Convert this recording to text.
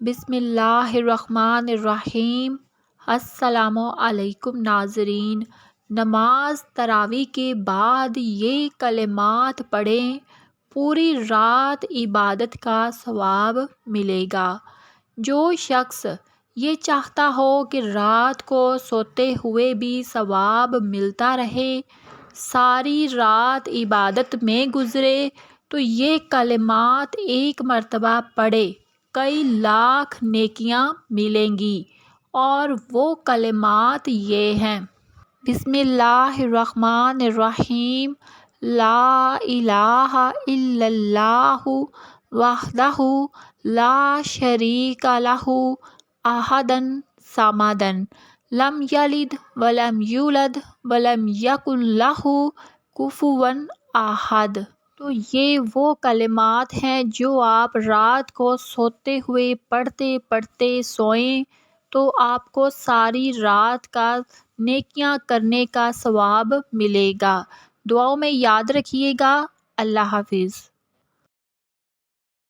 بسم اللہ الرحمن الرحیم۔ السلام علیکم ناظرین۔ نماز تراویح کے بعد یہ کلمات پڑھیں، پوری رات عبادت کا ثواب ملے گا۔ جو شخص یہ چاہتا ہو کہ رات کو سوتے ہوئے بھی ثواب ملتا رہے، ساری رات عبادت میں گزرے، تو یہ کلمات ایک مرتبہ پڑھے، کئی لاکھ نیکیاں ملیں گی۔ اور وہ کلمات یہ ہیں: بسم اللہ الرحمن الرحیم، لا الہ الا اللہ وحدہ لا شریک لہ احد الصمد لم یلد ولم یولد ولم یکن لہ کفوا احد۔ تو یہ وہ کلمات ہیں جو آپ رات کو سوتے ہوئے پڑھتے پڑھتے سوئیں تو آپ کو ساری رات کا نیکیاں کرنے کا ثواب ملے گا۔ دعاؤں میں یاد رکھیے گا۔ اللہ حافظ۔